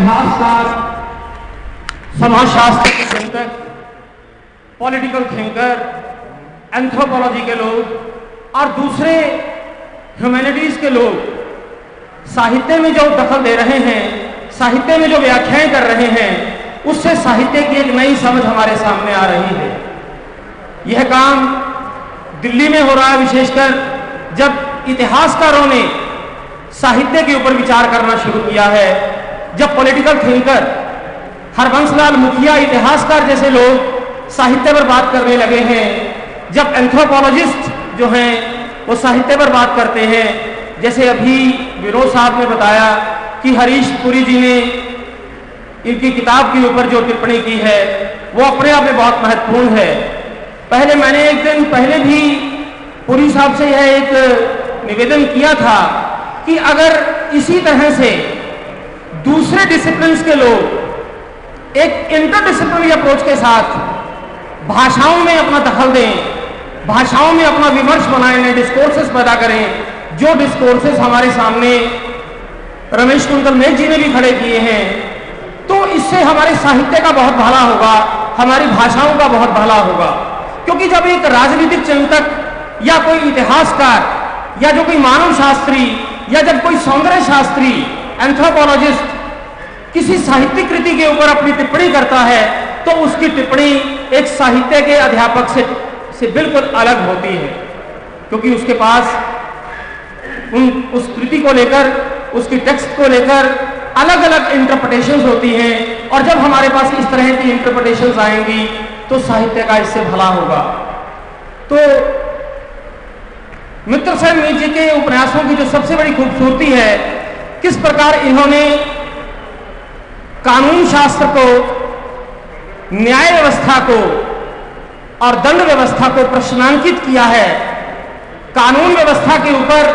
इतिहासकार, समाजशास्त्र के चिंतक, पॉलिटिकल थिंकर, एंथ्रोपोलॉजी के लोग और दूसरे ह्यूमैनिटीज के लोग साहित्य में जो दखल दे रहे हैं, साहित्य में जो व्याख्याएं कर रहे हैं, उससे साहित्य की एक नई समझ हमारे सामने आ रही है। यह काम दिल्ली में हो रहा है, विशेषकर जब इतिहासकारों ने साहित्य के ऊपर विचार करना शुरू किया है, जब पॉलिटिकल थिंकर हरबंसलाल मुखिया इतिहासकार जैसे लोग साहित्य पर बात करने लगे हैं, जब एंथ्रोपोलॉजिस्ट जो हैं वो साहित्य पर बात करते हैं, जैसे अभी विनोद साहब ने बताया कि हरीश पुरी जी ने इनकी किताब के ऊपर जो टिप्पणी की है वो अपने आप में बहुत महत्वपूर्ण है। पहले मैंने एक दिन पहले भी पुरी साहब से यह एक निवेदन किया था कि अगर इसी तरह से दूसरे डिसिप्लिन्स के लोग एक इंटरडिसिप्लिनरी अप्रोच के साथ भाषाओं में अपना दखल दें, भाषाओं में अपना विमर्श बनाए, नए डिस्कोर्सेस पैदा करें, जो डिस्कोर्सेस हमारे सामने रमेश कुंतल मेघ जी ने भी खड़े किए हैं, तो इससे हमारे साहित्य का बहुत भला होगा, हमारी भाषाओं का बहुत भला होगा। क्योंकि जब एक राजनीतिक चिंतक या कोई इतिहासकार या जो कोई मानव शास्त्री या जब कोई सौंदर्य शास्त्री, एंथ्रोपोलॉजिस्ट किसी साहित्यिक कृति के ऊपर अपनी टिप्पणी करता है तो उसकी टिप्पणी एक साहित्य के अध्यापक से बिल्कुल अलग होती है, क्योंकि उसके पास उस कृति को लेकर, उसकी टेक्स्ट को लेकर अलग अलग इंटरप्रिटेशंस होती हैं, और जब हमारे पास इस तरह की इंटरप्रिटेशंस आएंगी तो साहित्य का इससे भला होगा। तो मित्रसेन मीर जी के उपन्यासों की जो सबसे बड़ी खूबसूरती है, किस प्रकार इन्होंने कानून शास्त्र को, न्याय व्यवस्था को और दंड व्यवस्था को प्रश्नांकित किया है, कानून व्यवस्था के ऊपर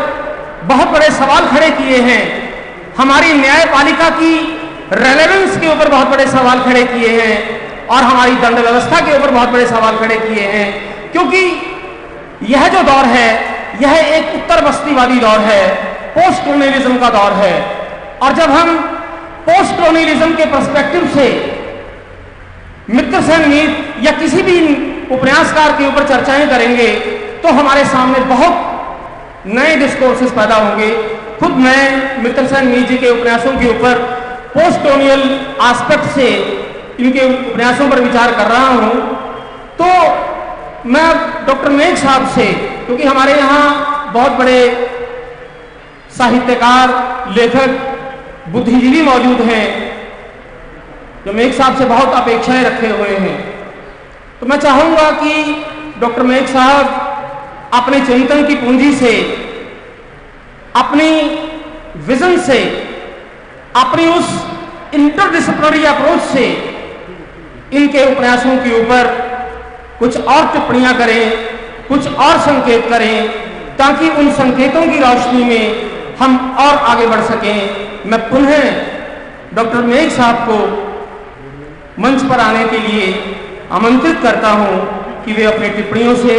बहुत बड़े सवाल खड़े किए हैं, हमारी न्यायपालिका की रेलेवेंस के ऊपर बहुत बड़े सवाल खड़े किए हैं और हमारी दंड व्यवस्था के ऊपर बहुत बड़े सवाल खड़े किए हैं। क्योंकि यह जो दौर है यह एक उत्तर बस्तीवादी दौर है, पोस्ट कॉलोनियलिज्म का दौर है, और जब हम पोस्ट कॉलोनियलिज्म के पर्सपेक्टिव से मित्रसेन मीर या किसी भी उपन्यासकार के ऊपर चर्चाएं करेंगे तो हमारे सामने बहुत नए डिस्कोर्सेस पैदा होंगे। खुद मैं मित्रसेन मीर जी के उपन्यासों के ऊपर पोस्ट कॉलोनियल एस्पेक्ट से इनके उपन्यासों पर विचार कर रहा हूं, तो मैं डॉक्टर मेघ साहब से, क्योंकि हमारे यहाँ बहुत बड़े साहित्यकार, लेखक, बुद्धिजीवी मौजूद हैं जो मेघ साहब से बहुत अपेक्षाएं रखे हुए हैं, तो मैं चाहूंगा कि डॉक्टर मेघ साहब अपने चिंतन की पूंजी से, अपनी विजन से, अपनी उस इंटरडिसिप्लिनरी अप्रोच से इनके उपन्यासों के ऊपर कुछ और टिप्पणियां करें, कुछ और संकेत करें, ताकि उन संकेतों की रोशनी में हम और आगे बढ़ सकें। मैं पुनः डॉक्टर मेघ साहब को मंच पर आने के लिए आमंत्रित करता हूं कि वे अपनी टिप्पणियों से,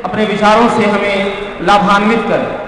अपने विचारों से हमें लाभान्वित करें।